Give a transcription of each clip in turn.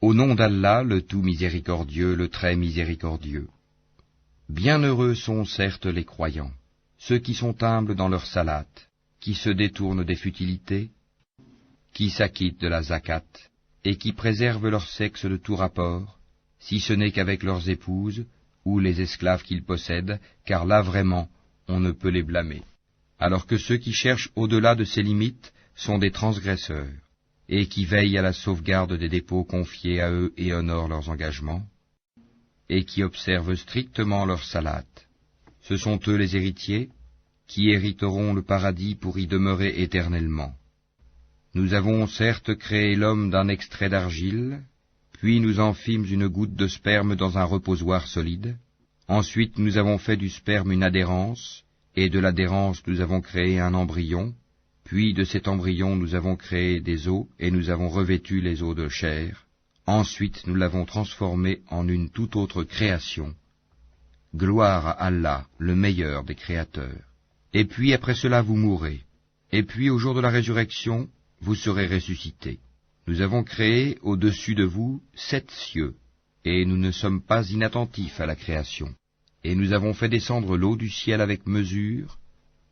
Au nom d'Allah, le tout miséricordieux, le très miséricordieux. Bienheureux sont certes les croyants, ceux qui sont humbles dans leur salat, qui se détournent des futilités, qui s'acquittent de la zakat, et qui préservent leur sexe de tout rapport, si ce n'est qu'avec leurs épouses, ou les esclaves qu'ils possèdent, car là vraiment, on ne peut les blâmer. Alors que ceux qui cherchent au-delà de ces limites sont des transgresseurs, et qui veillent à la sauvegarde des dépôts confiés à eux et honorent leurs engagements, et qui observent strictement leur salat. Ce sont eux les héritiers, qui hériteront le paradis pour y demeurer éternellement. Nous avons certes créé l'homme d'un extrait d'argile, puis nous en fîmes une goutte de sperme dans un reposoir solide. Ensuite nous avons fait du sperme une adhérence, et de l'adhérence nous avons créé un embryon, puis de cet embryon nous avons créé des os, et nous avons revêtu les os de chair. Ensuite nous l'avons transformé en une toute autre création. Gloire à Allah, le meilleur des créateurs. Et puis après cela vous mourrez, et puis au jour de la résurrection, vous serez ressuscités. Nous avons créé au-dessus de vous 7 cieux, et nous ne sommes pas inattentifs à la création. Et nous avons fait descendre l'eau du ciel avec mesure,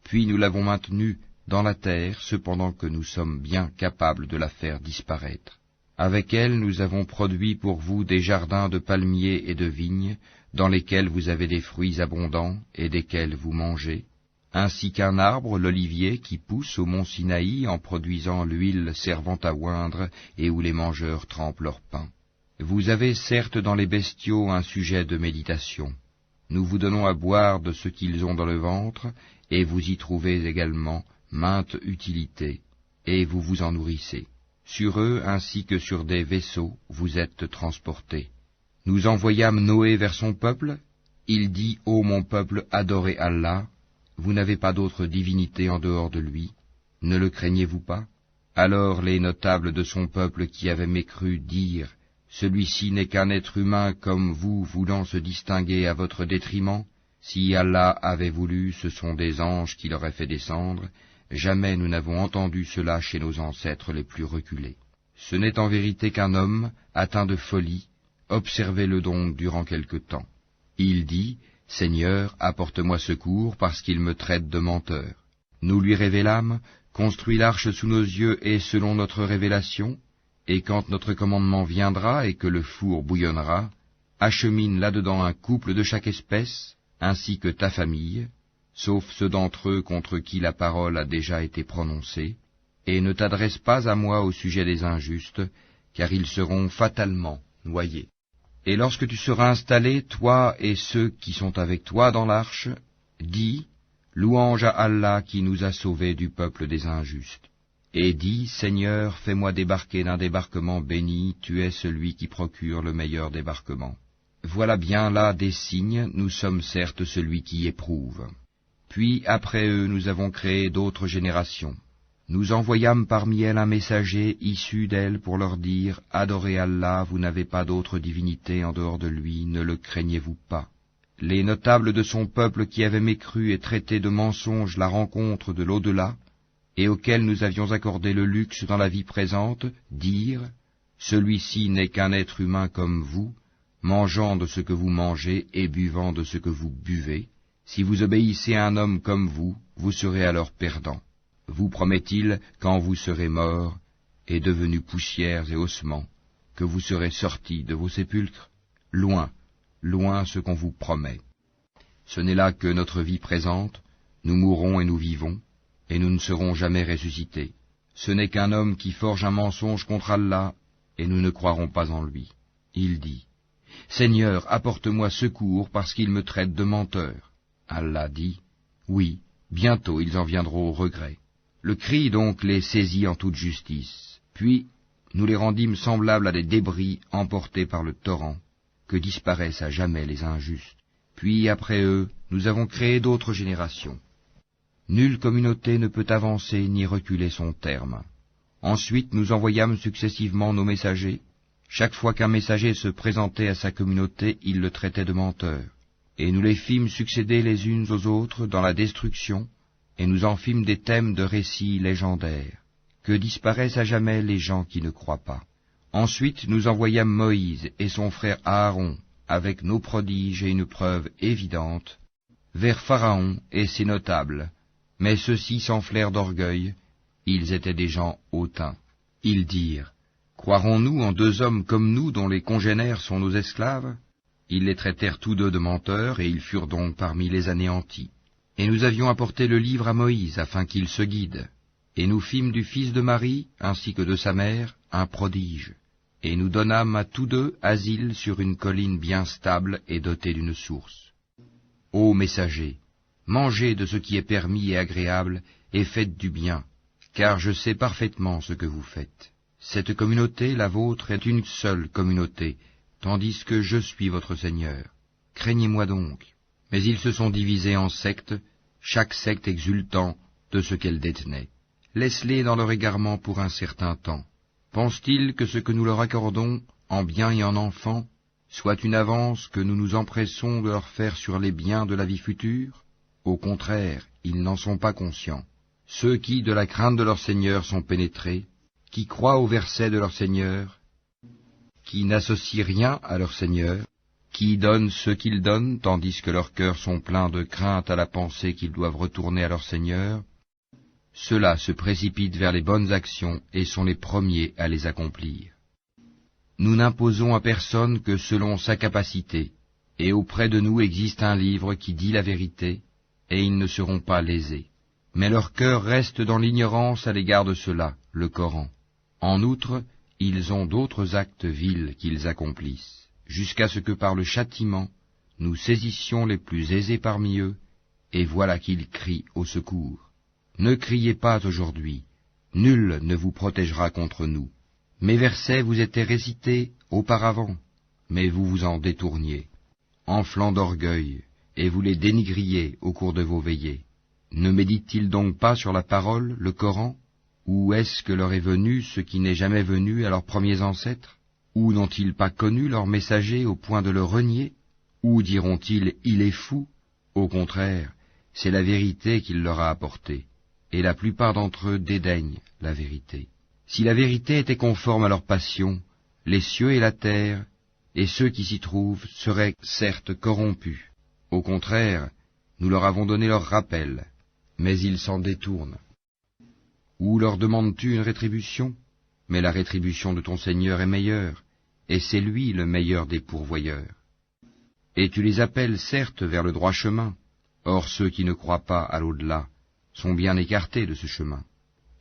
puis nous l'avons maintenue dans la terre, cependant que nous sommes bien capables de la faire disparaître. Avec elle nous avons produit pour vous des jardins de palmiers et de vignes, dans lesquels vous avez des fruits abondants et desquels vous mangez, ainsi qu'un arbre, l'olivier, qui pousse au mont Sinaï en produisant l'huile servant à oindre et où les mangeurs trempent leur pain. Vous avez certes dans les bestiaux un sujet de méditation. Nous vous donnons à boire de ce qu'ils ont dans le ventre, et vous y trouvez également maintes utilités, et vous vous en nourrissez. Sur eux, ainsi que sur des vaisseaux, vous êtes transportés. Nous envoyâmes Noé vers son peuple. Il dit, « Ô mon peuple, adorez Allah. Vous n'avez pas d'autre divinité en dehors de lui. Ne le craignez-vous pas ?» Alors les notables de son peuple qui avaient mécru dirent, « Celui-ci n'est qu'un être humain comme vous, voulant se distinguer à votre détriment. Si Allah avait voulu, ce sont des anges qui l'auraient fait descendre. Jamais nous n'avons entendu cela chez nos ancêtres les plus reculés. Ce n'est en vérité qu'un homme atteint de folie. Observez-le donc durant quelque temps. Il dit, « Seigneur, apporte-moi secours parce qu'il me traite de menteur. » Nous lui révélâmes, « Construis l'arche sous nos yeux et selon notre révélation, et quand notre commandement viendra et que le four bouillonnera, achemine là-dedans un couple de chaque espèce, ainsi que ta famille, sauf ceux d'entre eux contre qui la parole a déjà été prononcée, et ne t'adresse pas à moi au sujet des injustes, car ils seront fatalement noyés. Et lorsque tu seras installé, toi et ceux qui sont avec toi dans l'arche, dis, louange à Allah qui nous a sauvés du peuple des injustes. Et dis, Seigneur, fais-moi débarquer d'un débarquement béni, tu es celui qui procure le meilleur débarquement. Voilà bien là des signes, nous sommes certes celui qui éprouve. Puis après eux nous avons créé d'autres générations. Nous envoyâmes parmi elles un messager issu d'elles pour leur dire, « Adorez Allah, vous n'avez pas d'autre divinité en dehors de lui, ne le craignez-vous pas. » Les notables de son peuple qui avaient mécru et traité de mensonge la rencontre de l'au-delà, et auxquels nous avions accordé le luxe dans la vie présente, dirent, « Celui-ci n'est qu'un être humain comme vous, mangeant de ce que vous mangez et buvant de ce que vous buvez. Si vous obéissez à un homme comme vous, vous serez alors perdant. Vous promet-il, quand vous serez morts et devenus poussières et ossements, que vous serez sortis de vos sépulcres? Loin, loin ce qu'on vous promet. Ce n'est là que notre vie présente, nous mourrons et nous vivons, et nous ne serons jamais ressuscités. Ce n'est qu'un homme qui forge un mensonge contre Allah, et nous ne croirons pas en lui. Il dit, « Seigneur, apporte-moi secours parce qu'il me traite de menteur. » Allah dit, « Oui, bientôt ils en viendront au regret. » Le cri donc les saisit en toute justice. Puis nous les rendîmes semblables à des débris emportés par le torrent, que disparaissent à jamais les injustes. Puis après eux, nous avons créé d'autres générations. Nulle communauté ne peut avancer ni reculer son terme. Ensuite nous envoyâmes successivement nos messagers. Chaque fois qu'un messager se présentait à sa communauté, il le traitait de menteur. Et nous les fîmes succéder les unes aux autres dans la destruction, et nous en fîmes des thèmes de récits légendaires, que disparaissent à jamais les gens qui ne croient pas. Ensuite nous envoyâmes Moïse et son frère Aaron, avec nos prodiges et une preuve évidente, vers Pharaon et ses notables, mais ceux-ci s'enflèrent d'orgueil, ils étaient des gens hautains. Ils dirent, croirons-nous en 2 hommes comme nous dont les congénères sont nos esclaves? Ils les traitèrent tous 2 de menteurs, et ils furent donc parmi les anéantis. Et nous avions apporté le livre à Moïse, afin qu'il se guide. Et nous fîmes du fils de Marie, ainsi que de sa mère, un prodige. Et nous donnâmes à tous 2 asile sur une colline bien stable et dotée d'une source. Ô messagers, mangez de ce qui est permis et agréable, et faites du bien, car je sais parfaitement ce que vous faites. Cette communauté, la vôtre, est une seule communauté, tandis que je suis votre Seigneur. Craignez-moi donc. Mais ils se sont divisés en sectes, chaque secte exultant de ce qu'elle détenait. Laisse-les dans leur égarement pour un certain temps. Pensent-ils que ce que nous leur accordons, en biens et en enfants, soit une avance que nous nous empressons de leur faire sur les biens de la vie future? Au contraire, ils n'en sont pas conscients. Ceux qui, de la crainte de leur Seigneur, sont pénétrés, qui croient au verset de leur Seigneur, qui n'associent rien à leur Seigneur, qui donnent ce qu'ils donnent, tandis que leurs cœurs sont pleins de crainte à la pensée qu'ils doivent retourner à leur Seigneur, ceux-là se précipitent vers les bonnes actions et sont les premiers à les accomplir. Nous n'imposons à personne que selon sa capacité, et auprès de nous existe un livre qui dit la vérité, et ils ne seront pas lésés. Mais leur cœur reste dans l'ignorance à l'égard de cela, le Coran. En outre, ils ont d'autres actes vils qu'ils accomplissent, jusqu'à ce que par le châtiment, nous saisissions les plus aisés parmi eux, et voilà qu'ils crient au secours. Ne criez pas aujourd'hui, nul ne vous protégera contre nous. Mes versets vous étaient récités auparavant, mais vous vous en détourniez, enflant d'orgueil, et vous les dénigriez au cours de vos veillées. Ne méditent-ils donc pas sur la parole, le Coran? Ou est-ce que leur est venu ce qui n'est jamais venu à leurs premiers ancêtres? Ou n'ont-ils pas connu leur messager au point de le renier? Ou diront-ils, il est fou? Au contraire, c'est la vérité qu'il leur a apportée, et la plupart d'entre eux dédaignent la vérité. Si la vérité était conforme à leur passion, les cieux et la terre, et ceux qui s'y trouvent, seraient certes corrompus. Au contraire, nous leur avons donné leur rappel, mais ils s'en détournent. Ou leur demandes-tu une rétribution? Mais la rétribution de ton Seigneur est meilleure, et c'est lui le meilleur des pourvoyeurs. Et tu les appelles certes vers le droit chemin, or ceux qui ne croient pas à l'au-delà sont bien écartés de ce chemin.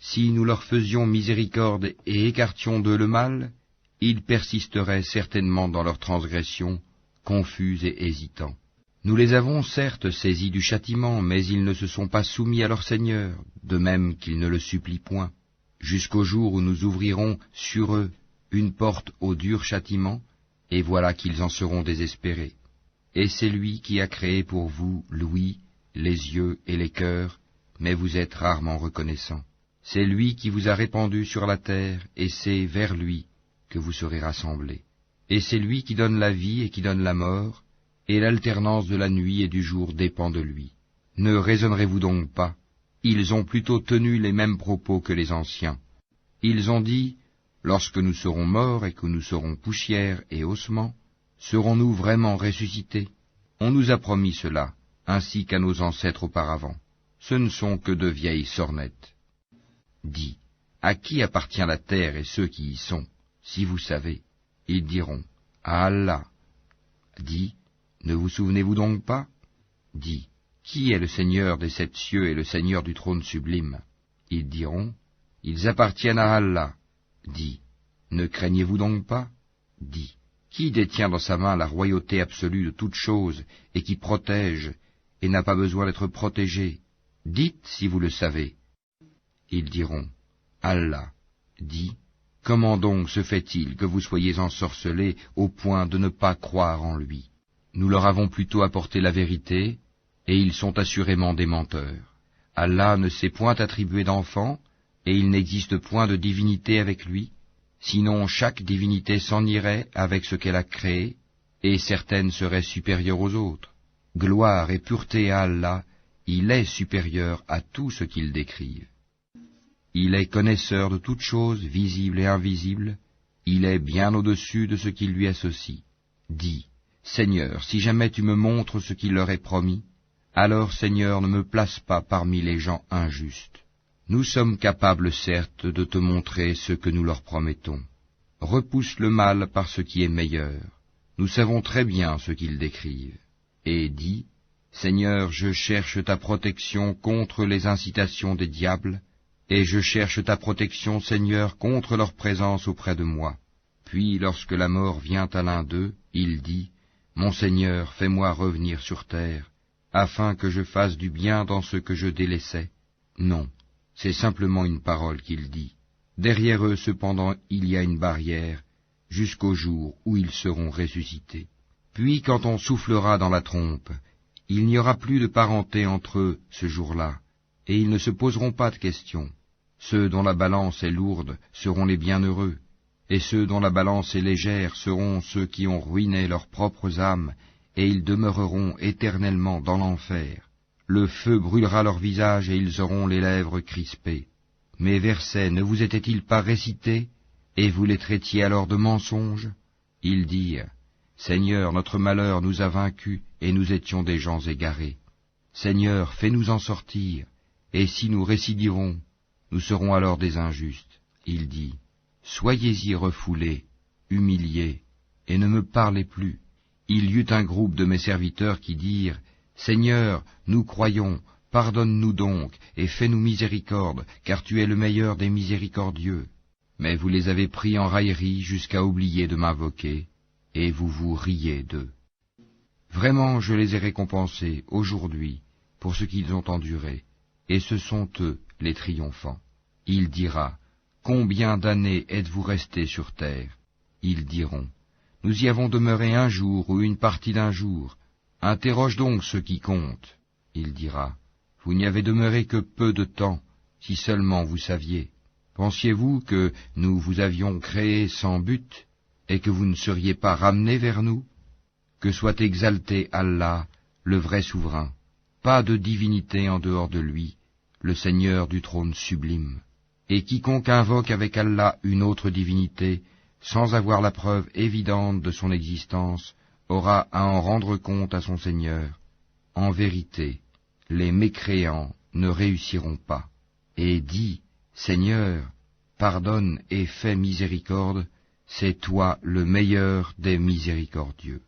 Si nous leur faisions miséricorde et écartions d'eux le mal, ils persisteraient certainement dans leur transgression, confus et hésitants. Nous les avons certes saisis du châtiment, mais ils ne se sont pas soumis à leur Seigneur, de même qu'ils ne le supplient point, jusqu'au jour où nous ouvrirons sur eux une porte au dur châtiment, et voilà qu'ils en seront désespérés. Et c'est lui qui a créé pour vous l'ouïe, les yeux et les cœurs, mais vous êtes rarement reconnaissants. C'est lui qui vous a répandu sur la terre, et c'est vers lui que vous serez rassemblés. Et c'est lui qui donne la vie et qui donne la mort, et l'alternance de la nuit et du jour dépend de lui. Ne raisonnerez-vous donc pas? Ils ont plutôt tenu les mêmes propos que les anciens. Ils ont dit, lorsque nous serons morts et que nous serons poussière et ossements, serons-nous vraiment ressuscités? On nous a promis cela, ainsi qu'à nos ancêtres auparavant. Ce ne sont que de vieilles sornettes. Dis, à qui appartient la terre et ceux qui y sont, si vous savez? Ils diront, à Allah. Dis, ne vous souvenez-vous donc pas? Dis, qui est le Seigneur des 7 cieux et le Seigneur du trône sublime? Ils diront, ils appartiennent à Allah. Dis, ne craignez-vous donc pas? Dis, qui détient dans sa main la royauté absolue de toutes choses et qui protège et n'a pas besoin d'être protégé? Dites si vous le savez. Ils diront, Allah. Dis, comment donc se fait-il que vous soyez ensorcelés au point de ne pas croire en lui? Nous leur avons plutôt apporté la vérité, et ils sont assurément des menteurs. Allah ne s'est point attribué d'enfant, et il n'existe point de divinité avec lui, sinon chaque divinité s'en irait avec ce qu'elle a créé, et certaines seraient supérieures aux autres. Gloire et pureté à Allah, il est supérieur à tout ce qu'ils décrivent. Il est connaisseur de toutes choses visibles et invisibles, il est bien au-dessus de ce qu'ils lui associent. Dis, Seigneur, si jamais tu me montres ce qu'il leur est promis, alors, Seigneur, ne me place pas parmi les gens injustes. Nous sommes capables, certes, de te montrer ce que nous leur promettons. Repousse le mal par ce qui est meilleur. Nous savons très bien ce qu'ils décrivent. Et dis, Seigneur, je cherche ta protection contre les incitations des diables, et je cherche ta protection, Seigneur, contre leur présence auprès de moi. Puis, lorsque la mort vient à l'un d'eux, il dit, Mon Seigneur, fais-moi revenir sur terre, afin que je fasse du bien dans ce que je délaissais. Non, c'est simplement une parole qu'il dit. Derrière eux, cependant, il y a une barrière, jusqu'au jour où ils seront ressuscités. Puis, quand on soufflera dans la trompe, il n'y aura plus de parenté entre eux ce jour-là, et ils ne se poseront pas de questions. Ceux dont la balance est lourde seront les bienheureux, et ceux dont la balance est légère seront ceux qui ont ruiné leurs propres âmes, et ils demeureront éternellement dans l'enfer. Le feu brûlera leur visage et ils auront les lèvres crispées. Mes versets ne vous étaient-ils pas récités, et vous les traitiez alors de mensonges? Ils dirent, Seigneur, notre malheur nous a vaincus, et nous étions des gens égarés. Seigneur, fais-nous en sortir, et si nous récidivons, nous serons alors des injustes. Il dit, Soyez-y refoulés, humiliés, et ne me parlez plus. Il y eut un groupe de mes serviteurs qui dirent, Seigneur, nous croyons, pardonne-nous donc, et fais-nous miséricorde, car tu es le meilleur des miséricordieux. Mais vous les avez pris en raillerie jusqu'à oublier de m'invoquer, et vous vous riez d'eux. Vraiment, je les ai récompensés aujourd'hui pour ce qu'ils ont enduré, et ce sont eux les triomphants. Il dira, Combien d'années êtes-vous restés sur terre? Ils diront, Nous y avons demeuré un jour ou une partie d'un jour. Interroge donc ceux qui comptent. Il dira, Vous n'y avez demeuré que peu de temps, si seulement vous saviez. Pensiez-vous que nous vous avions créé sans but, et que vous ne seriez pas ramenés vers nous? Que soit exalté Allah, le vrai souverain. Pas de divinité en dehors de lui, le Seigneur du trône sublime. Et quiconque invoque avec Allah une autre divinité, sans avoir la preuve évidente de son existence, aura à en rendre compte à son Seigneur. En vérité, les mécréants ne réussiront pas. Et dis, Seigneur, pardonne et fais miséricorde, c'est toi le meilleur des miséricordieux.